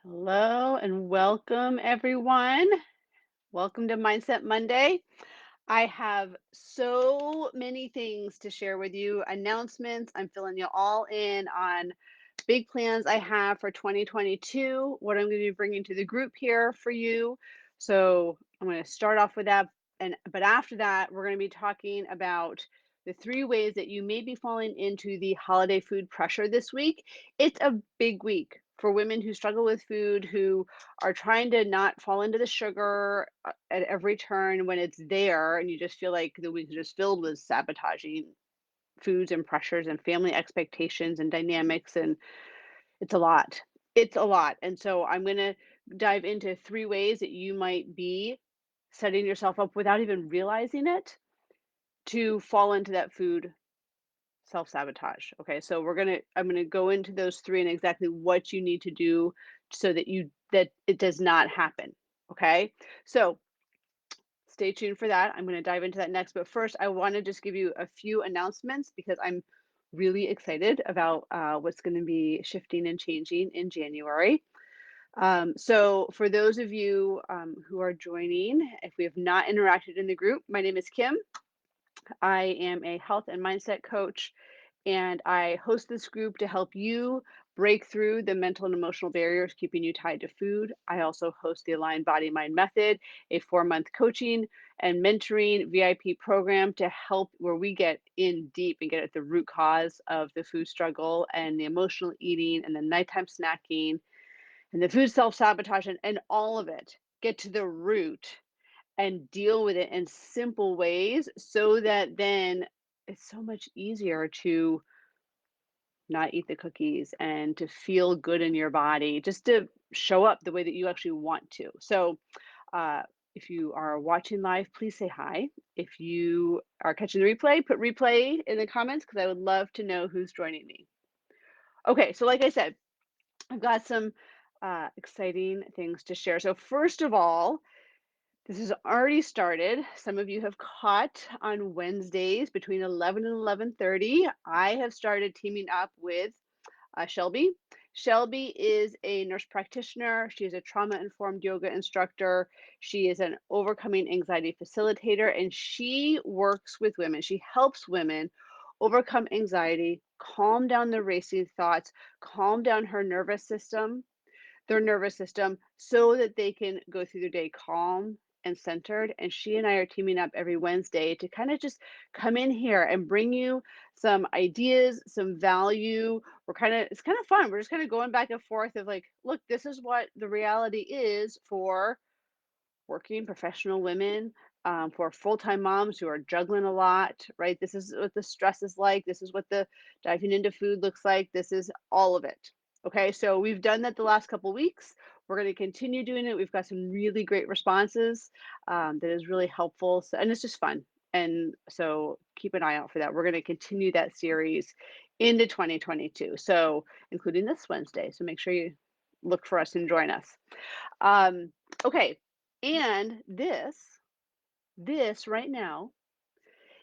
Hello and welcome, everyone. Welcome to Mindset Monday. I have so many things to share with you, announcements. I'm filling you all in on big plans I have for 2022, what I'm going to be bringing to the group here for you. So I'm going to start off with that. But after that, we're going to be talking about the three ways that you may be falling into the holiday food pressure this week. It's a big week for women who struggle with food, who are trying to not fall into the sugar at every turn when it's there, and you just feel like the week is just filled with sabotaging foods and pressures and family expectations and dynamics, and it's a lot. It's a lot. And so I'm going to dive into three ways that you might be setting yourself up without even realizing it to fall into that food self-sabotage. Okay? So I'm going to go into those three and exactly what you need to do so that it does not happen. Okay? So stay tuned for that. I'm going to dive into that next. But first, I want to just give you a few announcements because I'm really excited about what's going to be shifting and changing in January. So, for those of you who are joining, if we have not interacted in the group, my name is Kim. I am a health and mindset coach, and I host this group to help you break through the mental and emotional barriers keeping you tied to food. I also host the Aligned Body Mind Method, a 4-month coaching and mentoring VIP program to help where we get in deep and get at the root cause of the food struggle and the emotional eating and the nighttime snacking and the food self-sabotage and all of it. Get to the root and deal with it in simple ways so that then it's so much easier to not eat the cookies and to feel good in your body, just to show up the way that you actually want to. So, uh, if you are watching live, please say hi. If you are catching the replay, put replay in the comments because I would love to know who's joining me. Okay, so like I said, I've got some exciting things to share. So, first of all, this has already started. Some of you have caught on Wednesdays between 11 and 11:30. I have started teaming up with Shelby. Shelby is a nurse practitioner. She is a trauma-informed yoga instructor. She is an overcoming anxiety facilitator, and she works with women. She helps women overcome anxiety, calm down the racing thoughts, calm down their nervous system so that they can go through their day calm and centered. And she and I are teaming up every Wednesday to kind of just come in here and bring you some ideas, some value. It's kind of fun. We're just kind of going back and forth of like, look, this is what the reality is for working professional women, for full-time moms who are juggling a lot, right? This is what the stress is like. This is what the diving into food looks like. This is all of it. Okay, so we've done that the last couple weeks. We're going to continue doing it. We've got some really great responses that is really helpful. So, and it's just fun. And so keep an eye out for that. We're going to continue that series into 2022. So including this Wednesday. So make sure you look for us and join us. Um, okay, and this right now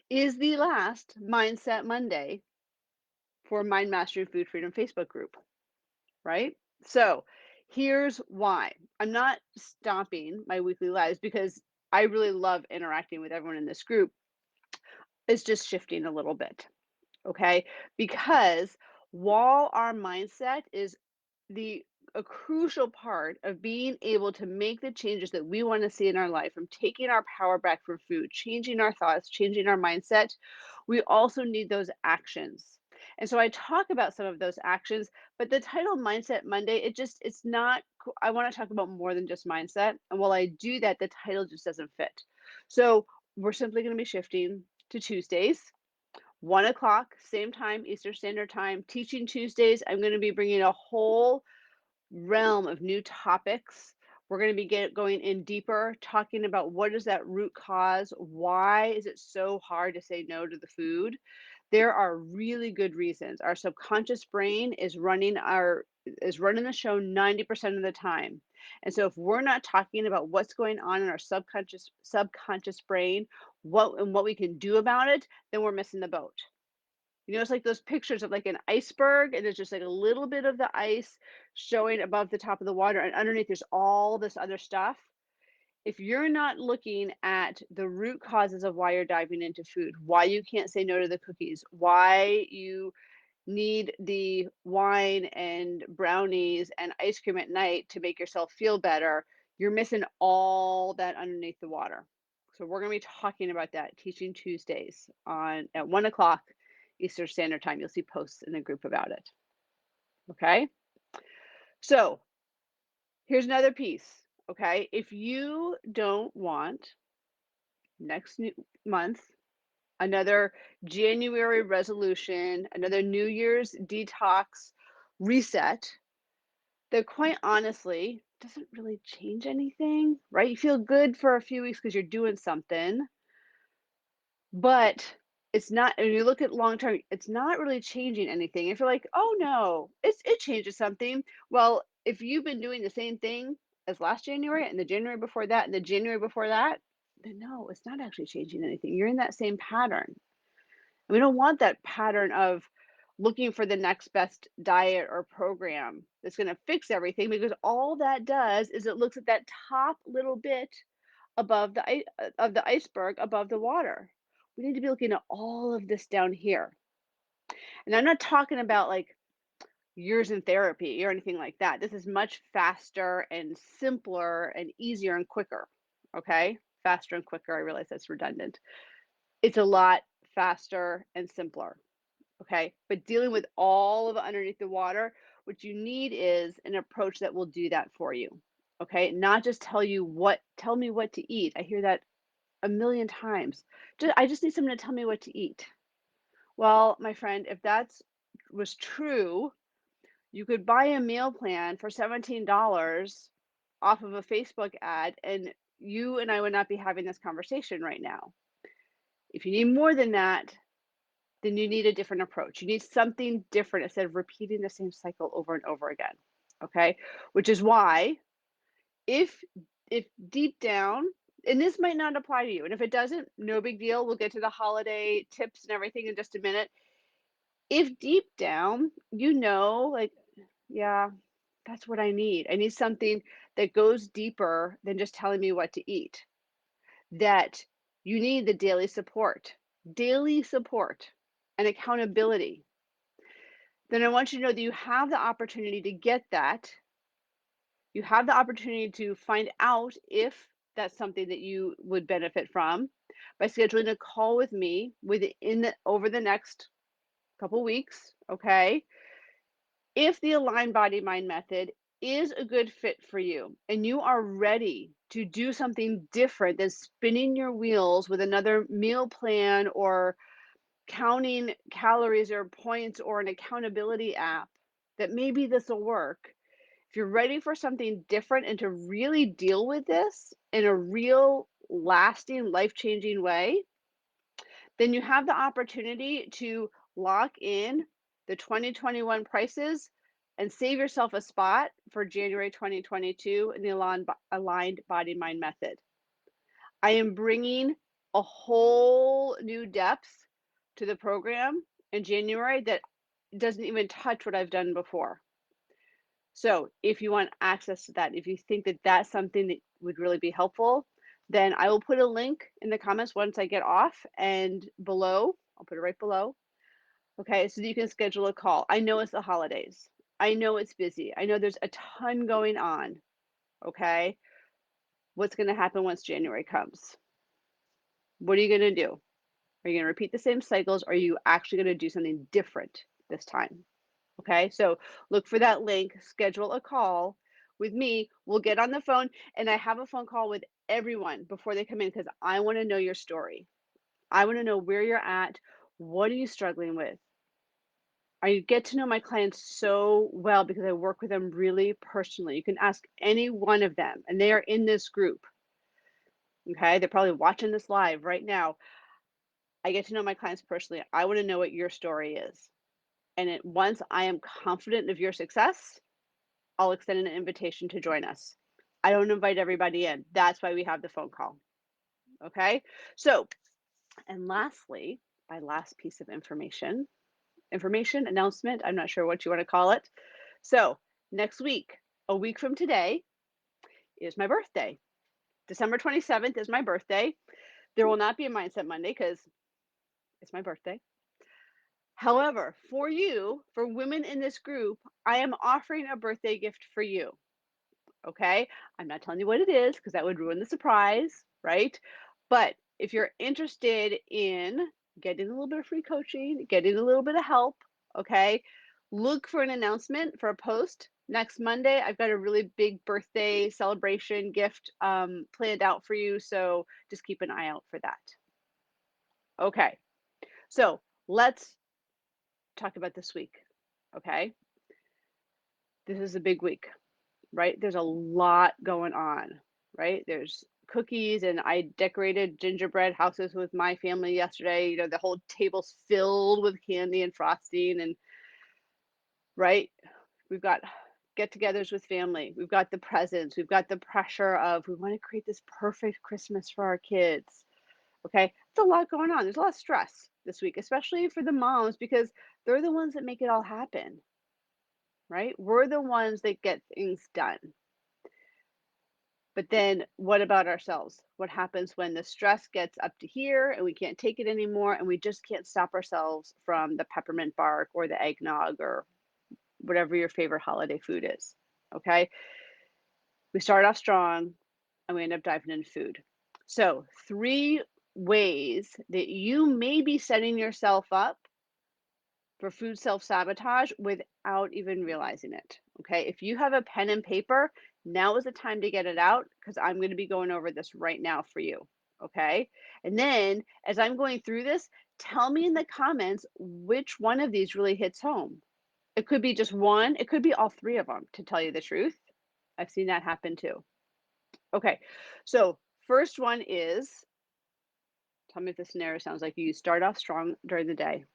is the last Mindset Monday for Mind Mastery Food Freedom Facebook group, right? So here's why. I'm not stopping my weekly lives because I really love interacting with everyone in this group. It's just shifting a little bit, okay? Because while our mindset is the a crucial part of being able to make the changes that we want to see in our life, from taking our power back from food, changing our thoughts, changing our mindset, we also need those actions. And so I talk about some of those actions, but the title Mindset Monday, it's not, I want to talk about more than just mindset. And while I do that, the title just doesn't fit. So we're simply going to be shifting to Tuesdays. 1 o'clock, same time, Eastern Standard Time, Teaching Tuesdays. I'm going to be bringing a whole realm of new topics. We're going to be going in deeper, talking about what is that root cause? Why is it so hard to say no to the food? There are really good reasons. Our subconscious brain is running the show 90% of the time. And so if we're not talking about what's going on in our subconscious brain, what we can do about it, then we're missing the boat. You know, it's like those pictures of like an iceberg, and there's just like a little bit of the ice showing above the top of the water, and underneath there's all this other stuff. If you're not looking at the root causes of why you're diving into food, why you can't say no to the cookies, why you need the wine and brownies and ice cream at night to make yourself feel better, you're missing all that underneath the water. So we're going to be talking about that teaching Tuesdays on at 1 o'clock Eastern Standard Time. You'll see posts in the group about it. Okay. So here's another piece. Okay. If you don't want next month another January resolution, another New Year's detox reset that quite honestly doesn't really change anything, right? You feel good for a few weeks because you're doing something, but it's not, and you look at long term, it's not really changing anything. If you're like, oh no, it changes something. Well, if you've been doing the same thing as last January and the January before that and the January before that, then no, it's not actually changing anything. You're in that same pattern. We don't want that pattern of looking for the next best diet or program that's going to fix everything, because all that does is it looks at that top little bit above of the iceberg above the water. We need to be looking at all of this down here. And I'm not talking about like years in therapy or anything like that. This is much faster and simpler and easier and quicker. Okay? Faster and quicker. I realize that's redundant. It's a lot faster and simpler. Okay. But dealing with all of it underneath the water, what you need is an approach that will do that for you. Okay. Not just tell me what to eat. I hear that a million times. I just need someone to tell me what to eat. Well, my friend, if that's was true, you could buy a meal plan for $17 off of a Facebook ad, and you and I would not be having this conversation right now. If you need more than that, then you need a different approach. You need something different instead of repeating the same cycle over and over again. Okay? Which is why if if deep down, and this might not apply to you, and if it doesn't, no big deal. We'll get to the holiday tips and everything in just a minute. If deep down, like, yeah, that's what I need. I need something that goes deeper than just telling me what to eat. That you need the daily support and accountability. Then I want you to know that you have the opportunity to get that. You have the opportunity to find out if that's something that you would benefit from by scheduling a call with me over the next couple weeks, okay? If the aligned body mind method is a good fit for you and you are ready to do something different than spinning your wheels with another meal plan or counting calories or points or an accountability app, that maybe this will work. If you're ready for something different and to really deal with this in a real, lasting, life changing way, then you have the opportunity to lock in the 2021 prices and save yourself a spot for January 2022 in the aligned body mind method. I am bringing a whole new depth to the program in January that doesn't even touch what I've done before. So if you want access to that, if you think that that's something that would really be helpful, then I will put a link in the comments once I get off, and below, I'll put it right below. Okay, so you can schedule a call. I know it's the holidays. I know it's busy. I know there's a ton going on. Okay, what's going to happen once January comes? What are you going to do? Are you going to repeat the same cycles? Or are you actually going to do something different this time? Okay, so look for that link, schedule a call with me. We'll get on the phone, and I have a phone call with everyone before they come in because I want to know your story. I want to know where you're at. What are you struggling with? I get to know my clients so well because I work with them really personally. You can ask any one of them, and they are in this group. Okay, they're probably watching this live right now. I get to know my clients personally. I want to know what your story is. And once I am confident of your success, I'll extend an invitation to join us. I don't invite everybody in. That's why we have the phone call. Okay. So, and lastly, my last piece of information, information, announcement. I'm not sure what you want to call it. So, next week, a week from today, is my birthday. December 27th is my birthday. There will not be a Mindset Monday because it's my birthday. However, for you, for women in this group, I am offering a birthday gift for you. Okay. I'm not telling you what it is because that would ruin the surprise, right? But if you're interested in getting a little bit of free coaching, getting a little bit of help, okay, look for an announcement for a post next Monday. I've got a really big birthday celebration gift planned out for you. So just keep an eye out for that. Okay. So let's talk about this week. Okay. This is a big week, right? There's a lot going on, right? There's cookies, and I decorated gingerbread houses with my family yesterday. You know, the whole table's filled with candy and frosting, and right? We've got get-togethers with family. We've got the presents. We've got the pressure of we want to create this perfect Christmas for our kids. Okay, it's a lot going on. There's a lot of stress this week, especially for the moms because they're the ones that make it all happen, right? We're the ones that get things done. But then what about ourselves? What happens when the stress gets up to here and we can't take it anymore and we just can't stop ourselves from the peppermint bark or the eggnog or whatever your favorite holiday food is? Okay. We start off strong and we end up diving into food. So, three ways that you may be setting yourself up for food self-sabotage without even realizing it. Okay. If you have a pen and paper, now is the time to get it out because I'm going to be going over this right now for you. Okay. And then as I'm going through this, tell me in the comments which one of these really hits home. It could be just one, it could be all three of them, to tell you the truth. I've seen that happen too. Okay. So, first one is tell me if the scenario sounds like you start off strong during the day.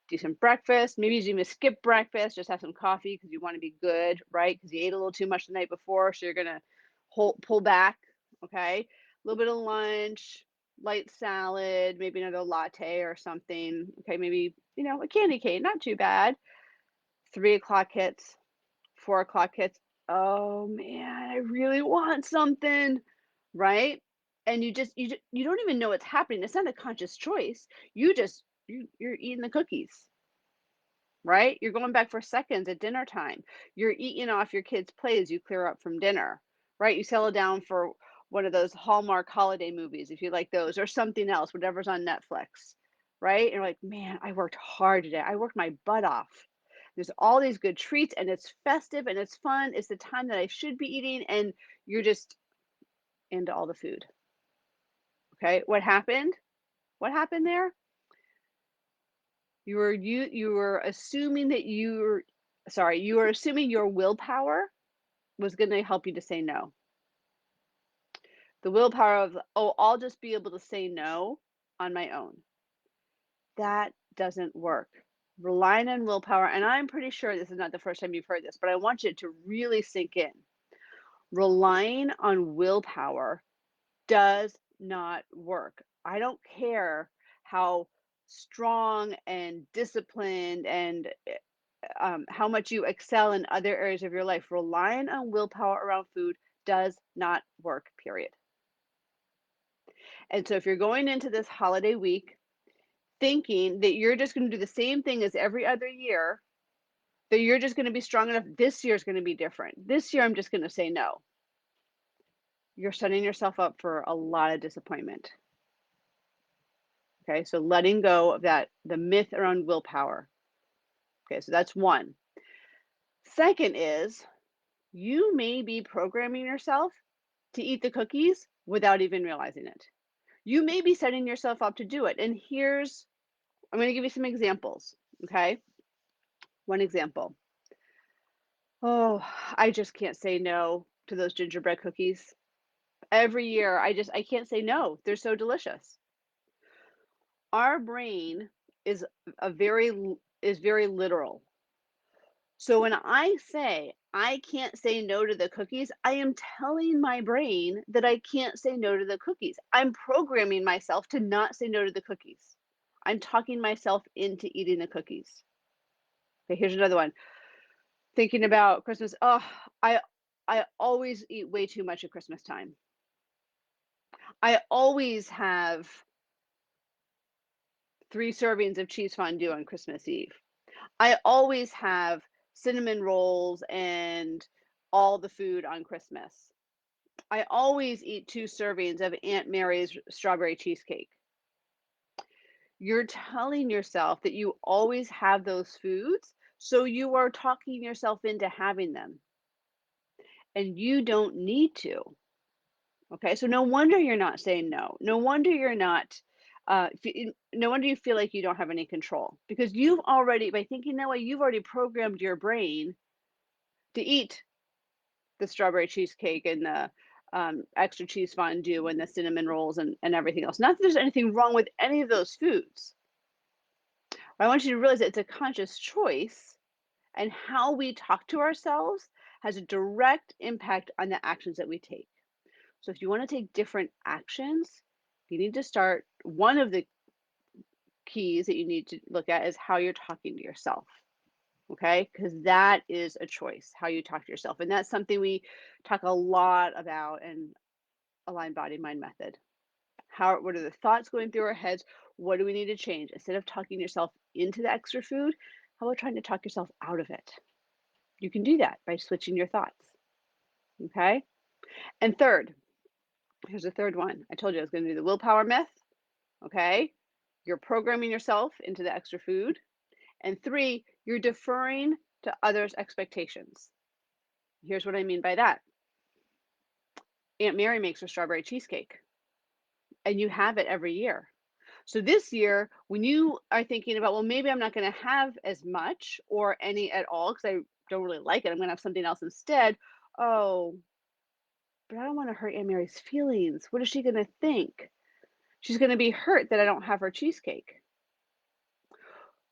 Do some breakfast. Maybe you even skip breakfast, just have some coffee because you want to be good, right? Because you ate a little too much the night before, so you're gonna pull back. Okay, a little bit of lunch, light salad, maybe another latte or something. Okay, maybe a candy cane, not too bad. 3 o'clock hits, 4 o'clock hits. Oh man, I really want something, right? And you don't even know what's happening. It's not a conscious choice. You're eating the cookies, right? You're going back for seconds at dinner time. You're eating off your kids' plate as you clear up from dinner, right? You settle down for one of those Hallmark holiday movies, if you like those, or something else, whatever's on Netflix, right? And you're like, man, I worked hard today. I worked my butt off. There's all these good treats, and it's festive and it's fun. It's the time that I should be eating, and you're just into all the food. Okay, what happened? What happened there? You were assuming that you were assuming your willpower was gonna help you to say no. The willpower of, "Oh, I'll just be able to say no on my own." That doesn't work. Relying on willpower, and I'm pretty sure this is not the first time you've heard this, but I want you to really sink in. Relying on willpower does not work. I don't care how strong and disciplined and how much you excel in other areas of your life. Relying on willpower around food does not work, period. And so if you're going into this holiday week thinking that you're just going to do the same thing as every other year, that you're just going to be strong enough, this year is going to be different. This year, I'm just going to say no. You're setting yourself up for a lot of disappointment. Okay, so letting go of the myth around willpower. Okay, so that's one. Second is you may be programming yourself to eat the cookies without even realizing it. You may be setting yourself up to do it. And I'm going to give you some examples. Okay, one example. Oh, I just can't say no to those gingerbread cookies. Every year, I can't say no. They're so delicious. Our brain is is very literal. So when I say I can't say no to the cookies, I am telling my brain that I can't say no to the cookies. I'm programming myself to not say no to the cookies. I'm talking myself into eating the cookies. Okay, here's another one. Thinking about Christmas. Oh, I I always eat way too much at Christmas time. I always have 3 servings of cheese fondue on Christmas Eve. I always have cinnamon rolls and all the food on Christmas. I always eat 2 servings of Aunt Mary's strawberry cheesecake. You're telling yourself that you always have those foods, so you are talking yourself into having them, and you don't need to. Okay, so no wonder you're not saying no. No wonder you're not. No wonder you feel like you don't have any control because you've already, by thinking that way, you've already programmed your brain to eat the strawberry cheesecake and the extra cheese fondue and the cinnamon rolls and everything else. Not that there's anything wrong with any of those foods. But I want you to realize that it's a conscious choice, and how we talk to ourselves has a direct impact on the actions that we take. So if you want to take different actions, you need to start. One of the keys that you need to look at is how you're talking to yourself. Okay, because that is a choice, how you talk to yourself. And that's something we talk a lot about in Aligned Body Mind Method. What are the thoughts going through our heads? What do we need to change? Instead of talking yourself into the extra food, how about trying to talk yourself out of it? You can do that by switching your thoughts. Okay. And third, here's a third one. I told you I was going to do the willpower myth. Okay. You're programming yourself into the extra food. And 3, you're deferring to others' expectations. Here's what I mean by that. Aunt Mary makes her strawberry cheesecake, and you have it every year. So this year, when you are thinking about, well, maybe I'm not going to have as much or any at all because I don't really like it, I'm going to have something else instead. Oh, but I don't want to hurt Aunt Mary's feelings. What is she going to think? She's going to be hurt that I don't have her cheesecake.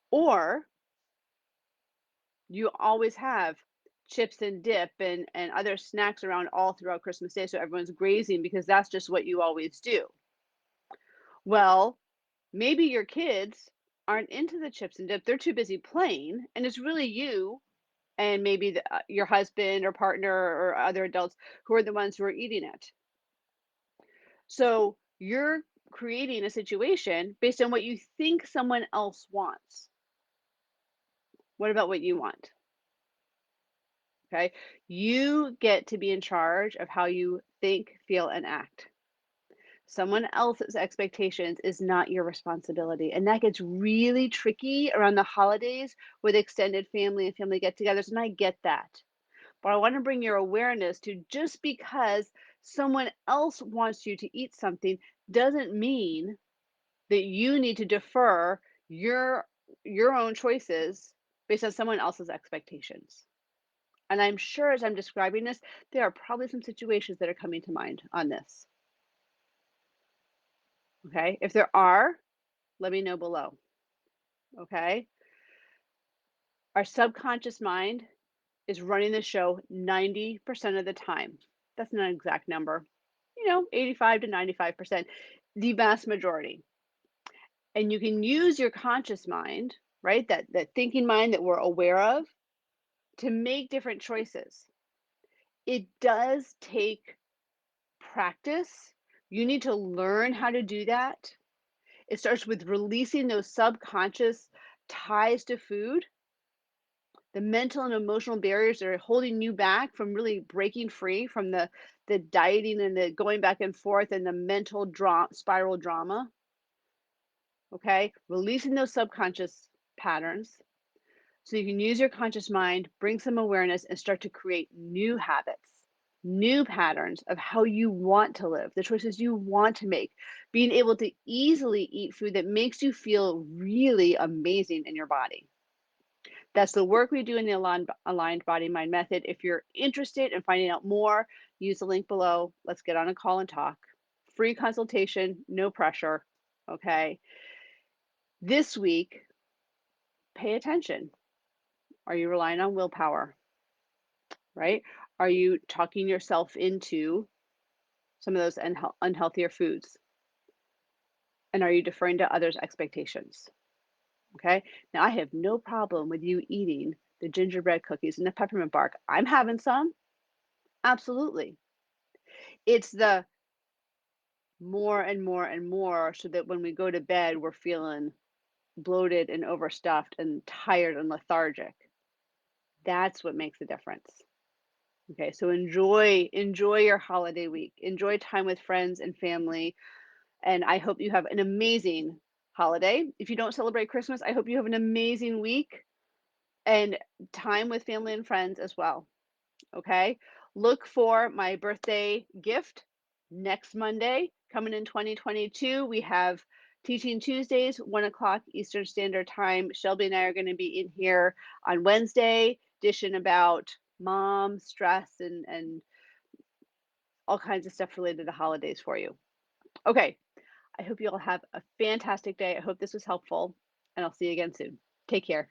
Or you always have chips and dip and other snacks around all throughout Christmas Day, so everyone's grazing because that's just what you always do. Well, maybe your kids aren't into the chips and dip. They're too busy playing, and it's really you and maybe your husband or partner or other adults who are the ones who are eating it. So you're creating a situation based on what you think someone else wants. What about what you want? Okay. You get to be in charge of how you think, feel, and act. Someone else's expectations is not your responsibility. And that gets really tricky around the holidays with extended family and family get togethers. And I get that. But I want to bring your awareness to just because someone else wants you to eat something doesn't mean that you need to defer your your own choices based on someone else's expectations. And I'm sure as I'm describing this, there are probably some situations that are coming to mind on this. Okay. If there are, let me know below. Okay. Our subconscious mind is running the show 90% of the time. That's not an exact number, 85 to 95%, the vast majority. And you can use your conscious mind, right? That thinking mind that we're aware of to make different choices. It does take practice. You need to learn how to do that. It starts with releasing those subconscious ties to food, the mental and emotional barriers that are holding you back from really breaking free from the dieting and the going back and forth and the mental spiral drama. Okay, releasing those subconscious patterns so you can use your conscious mind, bring some awareness, and start to create new habits, new patterns of how you want to live, the choices you want to make, being able to easily eat food that makes you feel really amazing in your body. That's the work we do in the Aligned Body Mind Method. If you're interested in finding out more, use the link below. Let's get on a call and talk. Free consultation, no pressure. Okay. This week, pay attention. Are you relying on willpower? Right? Are you talking yourself into some of those unhealthier foods? And are you deferring to others' expectations? Okay. Now, I have no problem with you eating the gingerbread cookies and the peppermint bark. I'm having some. Absolutely. It's the more and more and more so that when we go to bed, we're feeling bloated and overstuffed and tired and lethargic. That's what makes a difference. Okay, so enjoy your holiday week. Enjoy time with friends and family, and I hope you have an amazing holiday. If you don't celebrate Christmas, I hope you have an amazing week and time with family and friends as well. Okay? Look for my birthday gift next Monday, coming in 2022. We have Teaching Tuesdays, 1 o'clock Eastern Standard Time. Shelby and I are going to be in here on Wednesday, dishing about mom, stress, and all kinds of stuff related to holidays for you. Okay, I hope you all have a fantastic day. I hope this was helpful, and I'll see you again soon. Take care.